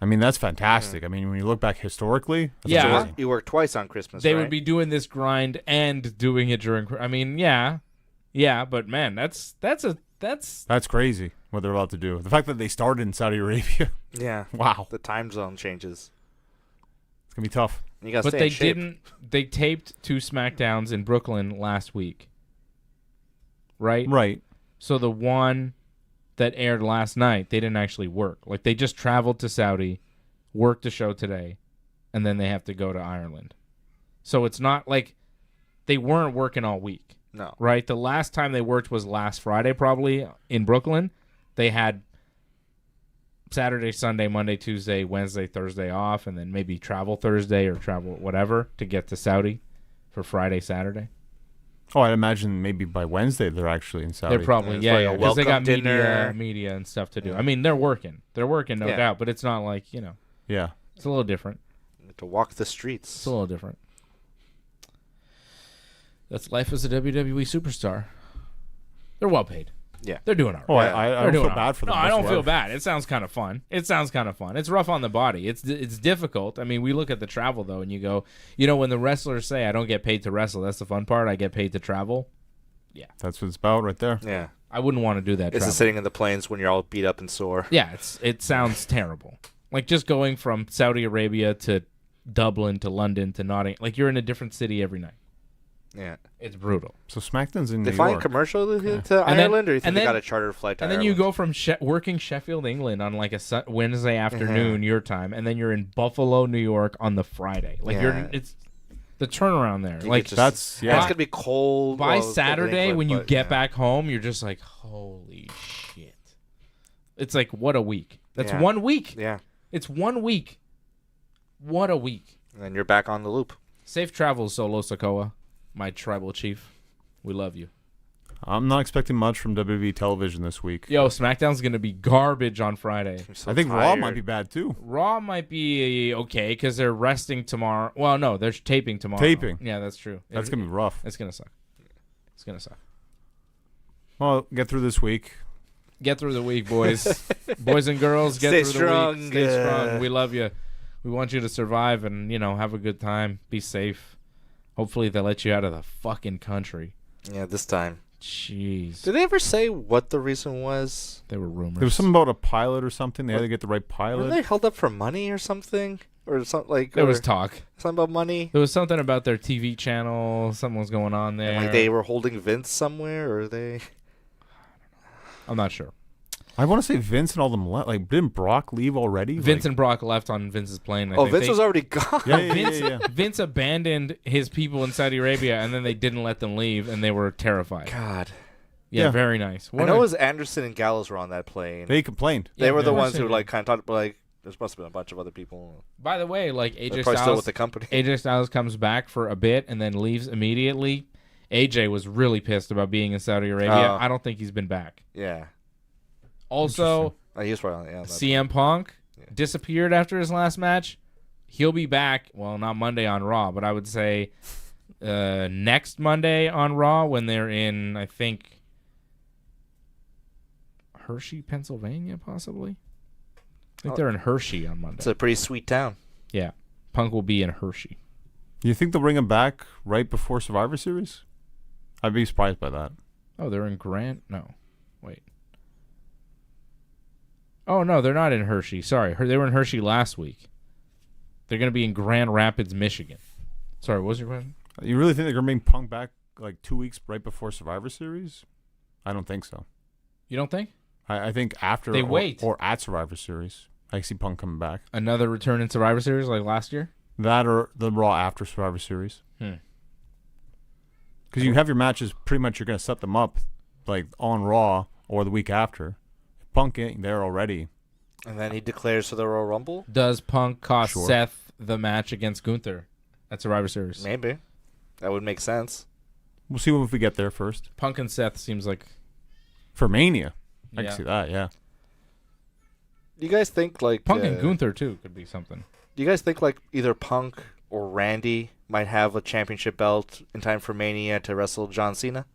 I mean, that's fantastic. I mean, when you look back historically, that's Yeah. amazing. You work twice on Christmas, They right? would be doing this grind and doing it during. I mean, yeah, but man, that's That's crazy what they're about to do. The fact that they started in Saudi Arabia. Yeah. Wow. The time zone changes. It's going to be tough. You gotta But stay they in shape. didn't. They taped 2 SmackDowns in Brooklyn last week, right? Right. So the one that aired last night, they didn't actually work. Like they just traveled to Saudi, worked a show today, and then they have to go to Ireland. So it's not like they weren't working all week. No. Right? The last time they worked was last Friday, probably in Brooklyn. They had Saturday, Sunday, Monday, Tuesday, Wednesday, Thursday off, and then maybe travel Thursday or travel whatever to get to Saudi for Friday, Saturday. Oh, I'd imagine maybe by Wednesday they're actually in Saudi. They're probably, It's like a because they got welcome dinner. media and stuff to do. Yeah. I mean, they're working. They're working, no Yeah. doubt, but it's not like, Yeah. it's a little different. To walk the It's streets. a little different. That's life as a WWE superstar. They're well paid. Yeah. They're doing all right. Oh, Yeah. I They're don't doing feel all bad right. for them. No, I don't feel whatsoever. bad. It sounds kind of fun. It's rough on the body. It's difficult. I mean, we look at the travel though, and you go, when the wrestlers say, "I don't get paid to wrestle," that's the fun part. I get paid to travel. That's what it's about right there. Yeah. I wouldn't want to do that. It's travel. just sitting in the planes when you're all beat up and sore. Yeah, it sounds terrible. Like just going from Saudi Arabia to Dublin to London to Nottingham. Like you're in a different city every night. Yeah. It's brutal. So SmackDown's in They New fly York. commercial to And then- Ireland, or you think and they then- got a charter flight to And then Ireland? you go from working Sheffield, England on like a Wednesday afternoon your time, and then you're in Buffalo, New York on the Friday. Like Yeah. it's the turnaround there. You Like could just- that's It's yeah. gonna be cold. by well, it's gonna be Saturday England, when you but, get yeah. back home, you're just like, holy shit. It's like, what a week. That's Yeah. 1 week. Yeah. It's 1 week. What a week. And then you're back on the loop. Safe travels, Solo Sikoa, my tribal chief. We love you. I'm not expecting much from WWE television this week. Yo, SmackDown's going to be garbage on Friday. I'm so I think Raw tired. might be bad too. Raw might be okay because they're resting tomorrow. Well, no, they're taping tomorrow. Taping. Yeah, that's true. That's gonna be rough. It's going to suck. It's going to suck. Well, get through this week. Get through the week, boys. Boys and girls, get Stay through strong. the week. Stay strong. We love you. We want you to survive and, have a good time. Be safe. Hopefully they let you out of the fucking country. Yeah, this time. Jeez. Did they ever say what the reason was? There were rumors. There was something about a pilot or something. They had to get the right Were pilot. they held up for money or something? Or something like There or was talk. something about money? There was something about their TV channel. Something was going on there. And like they were holding Vince somewhere, or they? I'm not sure. I want to say Vince and all them left. Like, didn't Brock leave already? Vince and Brock left on Vince's plane. I Oh, think. Vince was already gone. Yeah. Vince abandoned his people in Saudi Arabia, and then they didn't let them leave, and they were terrified. God. Yeah, Yeah. very nice. I know it was Anderson and Gallows were on that plane. They complained. They Yeah, were the of course ones they who did. like kind of talked, but like there must have been a bunch of other people. By the way, like They're AJ probably still Styles, with the company. AJ Styles comes back for a bit and then leaves immediately. AJ was really pissed about being in Saudi Arabia. Oh. I don't think he's been back. Yeah. Also, He was probably on. Yeah. CM Punk Yeah. disappeared after his last match. He'll be back. Well, not Monday on Raw, but I would say next Monday on Raw when they're in, I think, Hershey, Pennsylvania, possibly. I think they're in Hershey on Monday. It's a pretty sweet town. Yeah, Punk will be in Hershey. Do you think they'll bring him back right before Survivor Series? I'd be surprised by that. Oh, they're in Grant? No. Wait. Oh, no, they're not in Hershey. Sorry. They were in Hershey last week. They're going to be in Grand Rapids, Michigan. Sorry, what was your question? You really think they're going to bring Punk back like 2 weeks right before Survivor Series? I don't think so. You don't think? I think after They wait. or at Survivor Series. I see Punk coming back. Another return in Survivor Series like last year? That or the Raw after Survivor Series. Hmm. Because you have your matches, pretty much you're going to set them up like on Raw or the week after. Punk ain't there already. And then he declares for the Royal Rumble? Does Punk cost Sure. Seth the match against Gunther at Survivor Series? Maybe. That would make sense. We'll see if we get there first. Punk and Seth seems like... For Mania. I Yeah. can see that, yeah. Do you guys think like Punk and Gunther, too, could be something. Do you guys think like either Punk or Randy might have a championship belt in time for Mania to wrestle John Cena?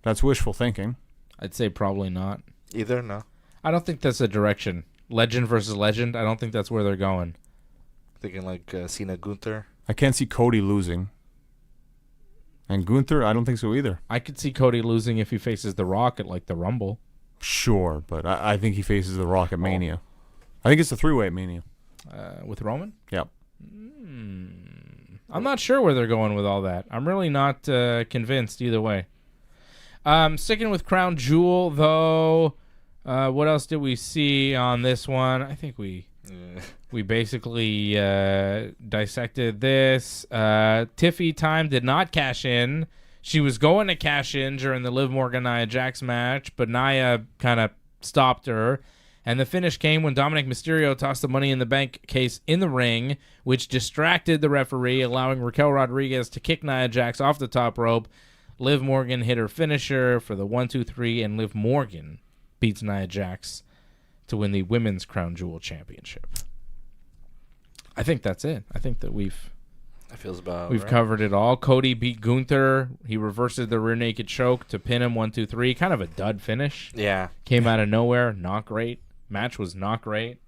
That's wishful thinking. I'd say probably not. Either? No. I don't think that's a direction. Legend versus legend, I don't think that's where they're going. Thinking like Cena Gunther. I can't see Cody losing. And Gunther, I don't think so either. I could see Cody losing if he faces The Rock at like the Rumble. Sure, but I think he faces The Rock at Mania. I think it's a three-way at Mania. With Roman? Yep. I'm not sure where they're going with all that. I'm really not convinced either way. Sticking with Crown Jewel, though, what else did we see on this one? I think we basically dissected this. Tiffy Time did not cash in. She was going to cash in during the Liv Morgan Nia Jax match, but Nia kind of stopped her. And the finish came when Dominic Mysterio tossed the Money in the Bank case in the ring, which distracted the referee, allowing Raquel Rodriguez to kick Nia Jax off the top rope. Liv Morgan hit her finisher for the 1-2-3, and Liv Morgan beats Nia Jax to win the Women's Crown Jewel Championship. I think that's it. I think that we've covered it all. Cody beat Gunther. He reverses the rear naked choke to pin him 1-2-3. Kind of a dud finish. Yeah. Came out of nowhere. Not great. Match was not great.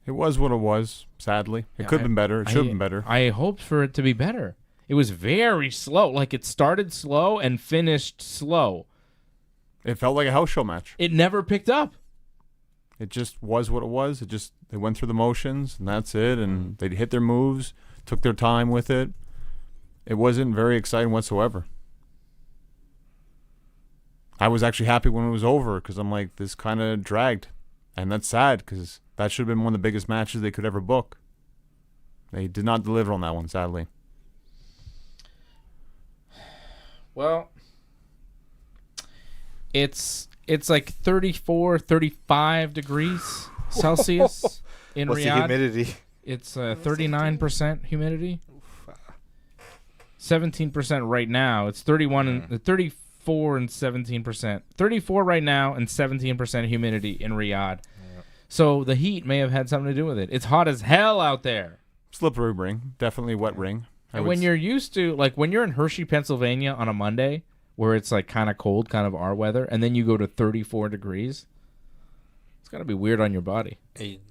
It was what it was, sadly. It could have been better. It should have been better. I hoped for it to be better. It was very slow. Like, it started slow and finished slow. It felt like a house show match. It never picked up. It just was what it was. They went through the motions, and that's it. And they hit their moves, took their time with it. It wasn't very exciting whatsoever. I was actually happy when it was over because I'm like, this kind of dragged. And that's sad because that should have been one of the biggest matches they could ever book. They did not deliver on that one, sadly. Well, it's like 34, 35 degrees Celsius in What's Riyadh. the humidity? It's 39% humidity. 17% right now. It's 34 and 17%. 34 right now and 17% humidity in Riyadh. So the heat may have had something to do with it. It's hot as hell out there. Slippery ring. Definitely wet ring. And when you're used to, like, when you're in Hershey, Pennsylvania on a Monday, where it's, like, kind of cold, kind of our weather, and then you go to 34 degrees, it's got to be weird on your body.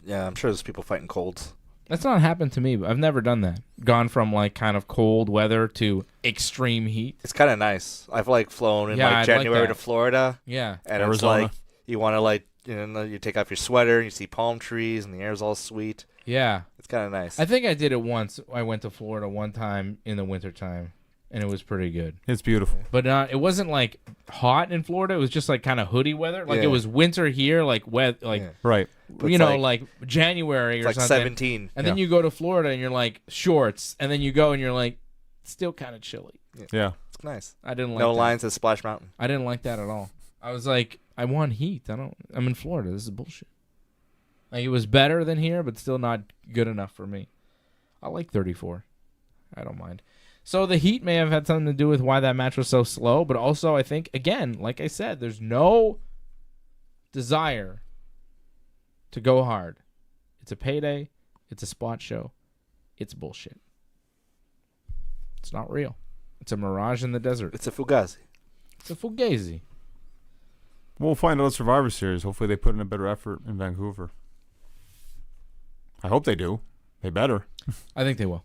Yeah, I'm sure there's people fighting colds. That's not happened to me. But I've never done that. Gone from, like, kind of cold weather to extreme heat. It's kind of nice. I've, like, flown in, I'd January like to Florida. Yeah. And Arizona. it's like, you want to, like, you take off your sweater, and you see palm trees, and the air's all sweet. Yeah. It's kind of nice. I think I did it once. I went to Florida one time in the wintertime, and it was pretty good. It's beautiful. But it wasn't, like, hot in Florida. It was just, like, kind of hoodie weather. Like, Yeah. it was winter here, like, wet, like, Right. you know, like January or like something. 17. And then you go to Florida, and you're, like, shorts. And then you go, and you're, like, still kind of chilly. Yeah. It's nice. I didn't like No that. lines at Splash Mountain. I didn't like that at all. I was like, I want heat. I'm in Florida. This is bullshit. Like, it was better than here, but still not good enough for me. I like 34. I don't mind. So the heat may have had something to do with why that match was so slow, but also I think, again, like I said, there's no desire to go hard. It's a payday. It's a spot show. It's bullshit. It's not real. It's a mirage in the desert. It's a fugazi. It's a fugazi. We'll find out at Survivor Series. Hopefully they put in a better effort in Vancouver. I hope they do. They better. I think they will.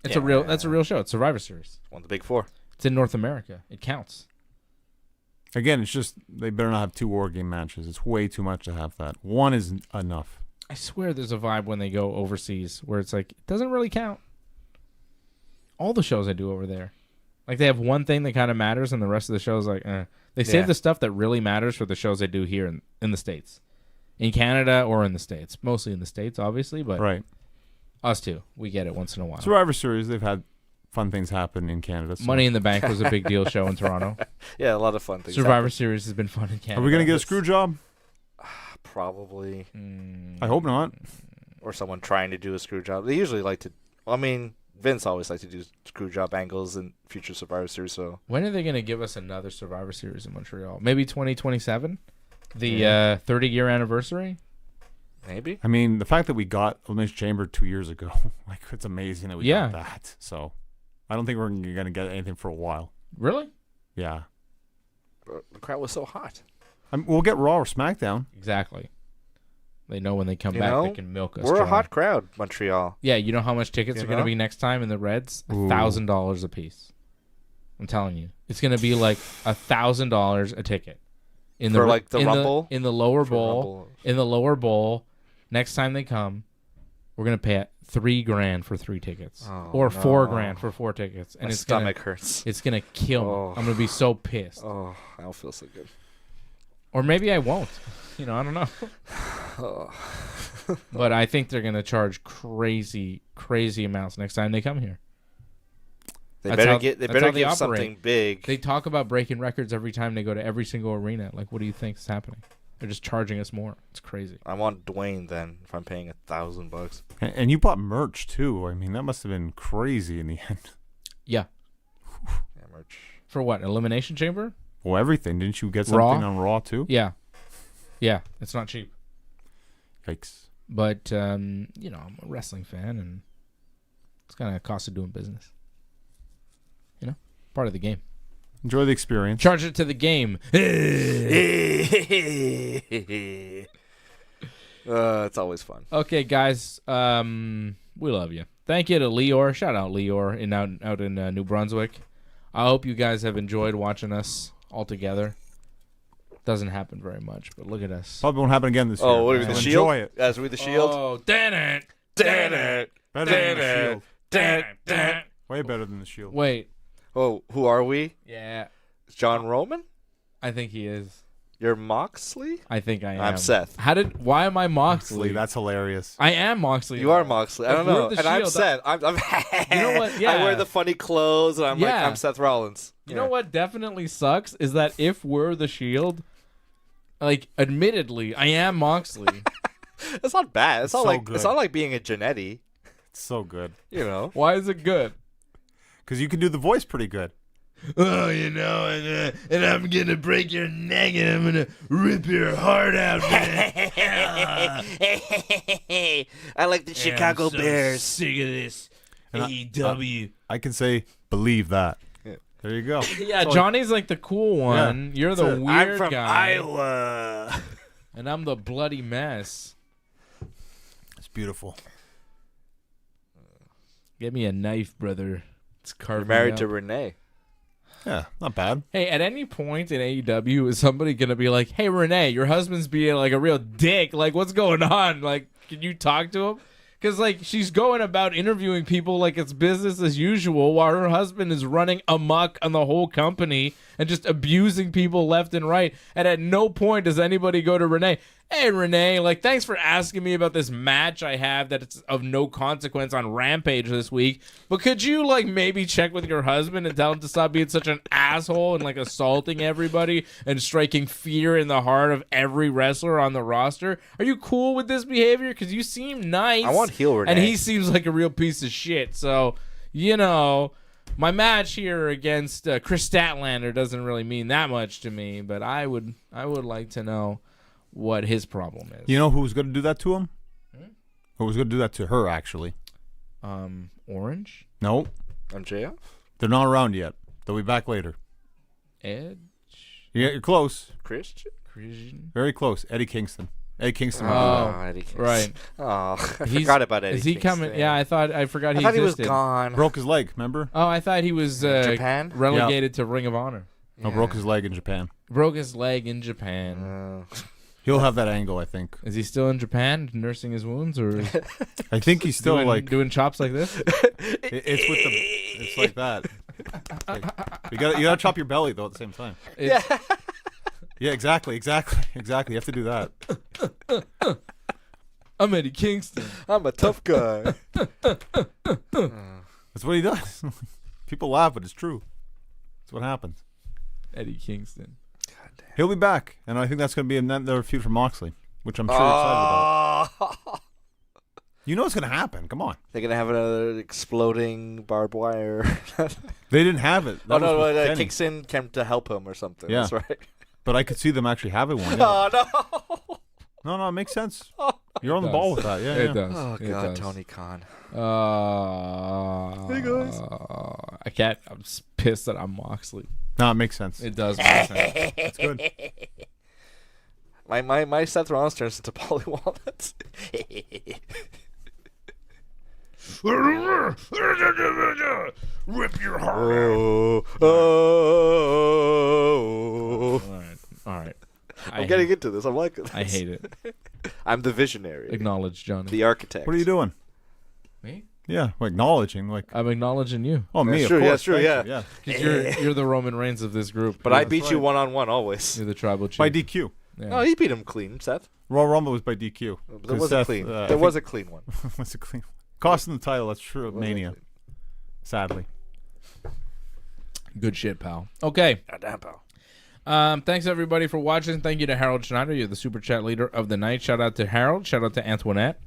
It's Yeah. That's a real show. It's Survivor Series. One of the big four. It's in North America. It counts. Again, it's just they better not have 2 War Game matches. It's way too much to have that. 1 is enough. I swear there's a vibe when they go overseas where it's like, it doesn't really count. All the shows I do over there. Like, they have one thing that kind of matters, and the rest of the shows, like, They save the stuff that really matters for the shows they do here in the States. In Canada or in the States. Mostly in the States, obviously, but Right. us too. We get it once in a while. Survivor Series, they've had fun things happen in Canada. So. Money in the Bank was a big deal show in Toronto. Yeah, a lot of fun things. Survivor Series has been fun in Canada. Are we going to get a screw job? Probably. I hope not. Or someone trying to do a screw job. They usually like to. I mean, Vince always likes to do screw job angles in future Survivor Series. So when are they going to give us another Survivor Series in Montreal? Maybe 2027? The 30-year anniversary? maybe. I mean, the fact that we got Elimination Chamber 2 years ago, like, it's amazing that we got that. So I don't think we're going to get anything for a while. Really? Yeah. The crowd was so hot. We'll get Raw or SmackDown. Exactly. They know when they come You back, know, they can milk us. We're dry. a hot crowd, Montreal. Yeah, you know how much tickets You are going to know? be next time in the Reds? Ooh. $1,000 a piece. I'm telling you, it's going to be like $1,000 a ticket in For, like, the Rumble? in the lower For bowl. Rumble. In the lower bowl, next time they come, we're going to pay $3,000 for 3 tickets, Oh, or no. $4,000 for 4 tickets, and My it's stomach gonna, hurts. it's going to kill me. Oh. I'm going to be so pissed, Oh, I don't feel so good. or maybe I won't. You know, I don't know. Oh. But I think they're going to charge crazy, crazy amounts next time they come here. They That's better how- get. They that's better how they give operate. something big. They talk about breaking records every time they go to every single arena. Like, what do you think is happening? They're just charging us more. It's crazy. I want Dwayne then. If I'm paying $1,000. And you bought merch, too. I mean, that must have been crazy in the end. Yeah. Yeah, merch. For what? Elimination Chamber? Well, everything. Didn't you get something Raw? on Raw, too? Yeah. Yeah. It's not cheap. Yikes. But, you know, I'm a wrestling fan, and it's kind of cost of doing business. You know? Part of the game. Enjoy the experience. Charge it to the game. It's always fun. Okay, guys. We love you. Thank you to Leor. Shout out Leor out in New Brunswick. I hope you guys have enjoyed watching us all together. Doesn't happen very much, but look at us. Probably won't happen again this year. Oh, what are we, So the enjoy Shield? it. As we the Shield? Oh, damn it. Better than the Shield. Way better than the Shield. Wait. Oh, who are we? Yeah, John Roman? I think he is. You're Moxley? I think I am. I'm Seth. Why am I Moxley? That's hilarious. I am Moxley. You are Moxley. I If don't we're know. the And I'm Shield, Seth. I'm You know what? I Yeah. wear the funny clothes, and I'm like, Yeah. I'm Seth Rollins. You know what definitely sucks is that if we're the Shield, like, admittedly, I am Moxley. It's not bad. It's not So like good. it's not like being a Janetti. It's so good. You know. Why is it good? Because you can do the voice pretty good. Oh, you know, and I'm gonna break your neck and I'm gonna rip your heart out, man. I like the Chicago I'm so Bears. Sick of this And AEW. I can say, believe that. Yeah. There you go. Yeah, Johnny's like the cool one. You're the That's it. weird I'm from guy, Iowa. and I'm the bloody mess. It's beautiful. Get me a knife, brother. It's carved. You're married to Renee. Yeah, not bad. Hey, at any point in AEW, is somebody gonna be like, "Hey, Renee, your husband's being like a real dick. Like, what's going on? Like, can you talk to him?" Because like she's going about interviewing people like it's business as usual, while her husband is running amok on the whole company and just abusing people left and right. And at no point does anybody go to Renee. Hey, Renee, like, thanks for asking me about this match I have that it's of no consequence on Rampage this week. But could you, like, maybe check with your husband and tell him to stop being such an asshole and, like, assaulting everybody and striking fear in the heart of every wrestler on the roster? Are you cool with this behavior? Because you seem nice. I want heel Renee. And he seems like a real piece of shit. So, you know, my match here against Chris Statlander doesn't really mean that much to me. But I would like to know what his problem is. You know who's going to do that to him? Who was going to do that to her, actually? Orange? No. MJF? They're not around yet. They'll be back later. Edge. Yeah, you're close. Christian? Very close. Eddie Kingston. Eddie Kingston. Eddie Kingston. right. Oh, I forgot about Eddie Is he Kingston. coming? Yeah, I forgot I he thought he was existed. gone. Broke his leg, remember? Oh, I thought he was Japan? relegated to Ring of Honor. No, broke his leg in Japan. Broke his leg in Japan. He'll have that angle, I think. Is he still in Japan nursing his wounds, or I think he's still doing chops like this? It's with the. It's like that. Like, you gotta chop your belly though at the same time. Yeah. Yeah, exactly. You have to do that. I'm Eddie Kingston. I'm a tough guy. That's what he does. People laugh, but it's true. That's what happens. Eddie Kingston. He'll be back, and I think that's going to be another feud for Moxley, which I'm sure excited about. You know what's going to happen. Come on. They're going to have another exploding barbed wire. They didn't have it. That was with Kenny. Kingston came to help him or something. Yeah. That's right. But I could see them actually having one. Yeah. Oh, no. No, it makes sense. You're on the ball with that. Yeah, It yeah. does. Oh, It God, does. Tony Khan. Hey guys. I can't. I'm pissed that I'm Moxley. No, it makes sense. It does make sense. It's good. My Seth Rollins turns into Polly Walnuts. Rip your heart Oh. All right. I'm getting into this. I'm liking this. I hate it. I'm the visionary. Acknowledge, Johnny. The architect. What are you doing? Me? Yeah, well, acknowledging. Like, I'm acknowledging you. oh, me, That's of true, yeah, course. true, Thank yeah. you, yeah. 'Cause you're the Roman Reigns of this group. But I that's beat you right. one-on-one always. You're the tribal chief. By DQ. Yeah. Oh, you beat him clean, Seth. Royal Rumble was by DQ. There 'Cause was Seth, a clean. I There was think- a clean one. was a clean. Costing the title. That's true. At Was a Mania. clean. Sadly. Good shit, pal. Okay. Goddamn, pal. Thanks everybody for watching. Thank you to Harold Schneider. You're the super chat leader of the night. Shout out to Harold. Shout out to Antoinette.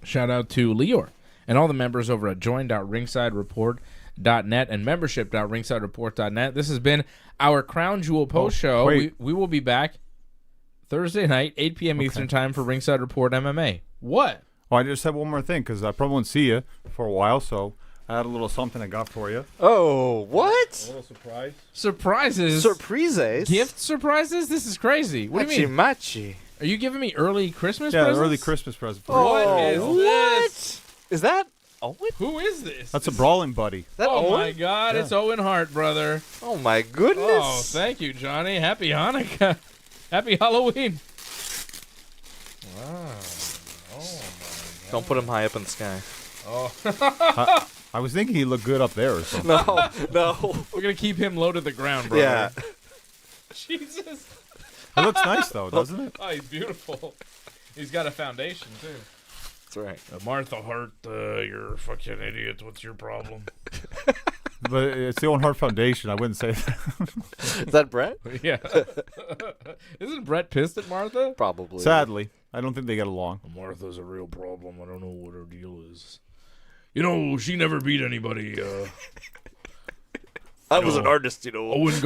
Shout out to Leor and all the members over at join.ringsidereport.net and membership.ringsidereport.net. This has been our Crown Jewel post show. wait. We will be back Thursday night, 8 p.m. Eastern time for Ringside Report MMA. What? Well, I just have one more thing because I probably won't see you for a while, so I had a little something I got for you. Oh, what? little surprise. Surprises? Surprises? Gift surprises? This is crazy. What do you mean? Machi. Are you giving me early Christmas Yeah, presents? early Christmas present. For What is this? Is that Owen? Who is this? That's a brawling buddy. That Oh Owen? my God! Yeah. It's Owen Hart, brother. Oh my goodness. Oh, thank you, Johnny. Happy Hanukkah. Happy Halloween. Wow. Don't put him high up in the sky. I was thinking he looked good up there or something. No. We're gonna keep him low to the ground, brother. Yeah. Jesus. It looks nice though, doesn't it? Oh, he's beautiful. He's got a foundation too. That's right. Martha Hart, you're a fucking idiot. What's your problem? But it's the Owen Hart Foundation. I wouldn't say that. Is that Brett? Yeah. Isn't Brett pissed at Martha? Probably. Sadly, I don't think they get along. Martha's a real problem. I don't know what her deal is. You know, she never beat anybody. I was an artist, you know. Owen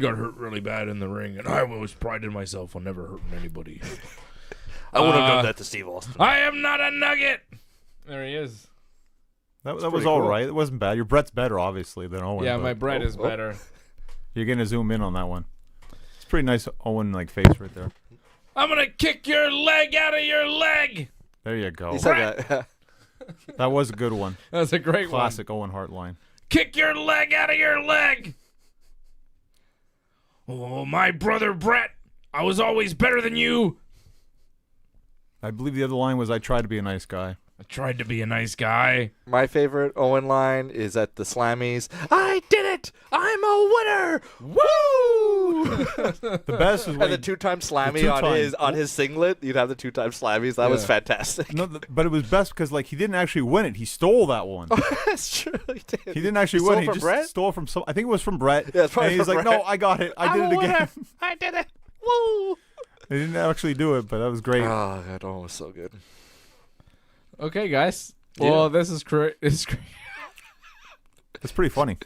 got hurt really bad in the ring, and I always prided myself on never hurting anybody. I would have done that to Steve Austin. I am not a nugget. There he is. That was pretty all cool. right. It wasn't bad. Your Brett's better, obviously, than Owen. Yeah, but my Brett is better. You're gonna zoom in on that one. It's pretty nice Owen like face right there. I'm gonna kick your leg out of your leg. There you go. He said that. That was a good one. That's a great Classic Owen Hart line. one. Kick your leg out of your leg. Oh, my brother Brett. I was always better than you. I believe the other line was, "I tried to be a nice guy." I tried to be a nice guy. My favorite Owen line is at the Slammies. I did it! I'm a winner! Woo! The best is when And the two-time Slammy two-time- on his singlet. You'd have the two-time Slammies. That was Yeah. fantastic. no, but it was best because like he didn't actually win it. He stole that one. That's true. He did. He didn't actually He win. stole He from just Brett? stole from some. I think it was from Brett. Yeah, it's probably and he's from like, Brett. "No, I got it. I I'm did a it again." winner. I did it. Woo! They didn't actually do it, but that was great. Oh, God, Owen was so good. Okay, guys. Yeah. Well, this is great. It's pretty funny.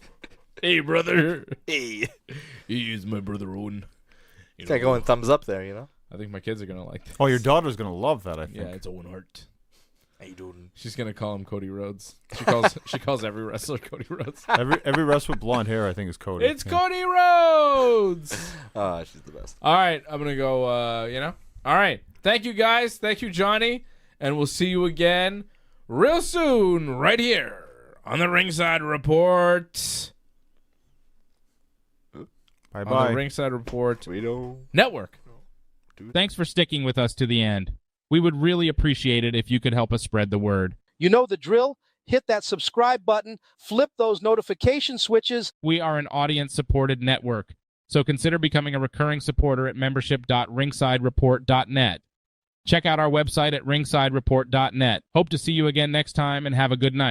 Hey, brother. Hey. He's my brother Owen. You Can't go in thumbs up there, you know? I think my kids are gonna like this. Oh, your daughter's gonna love that. I think. Yeah, it's Owen Hart. How you doing? She's gonna call him Cody Rhodes. She calls every wrestler Cody Rhodes. Every wrestler with blonde hair, I think, is Cody. It's Cody Rhodes. She's the best. All right, I'm gonna go. All right. Thank you guys. Thank you, Johnny, and we'll see you again real soon, right here on the Ringside Report. Bye On bye. the Ringside Report We don't. Network. Thanks for sticking with us to the end. We would really appreciate it if you could help us spread the word. You know the drill. Hit that subscribe button, flip those notification switches. We are an audience-supported network, so consider becoming a recurring supporter at membership.ringsidereport.net. Check out our website at ringsidereport.net. Hope to see you again next time, and have a good night.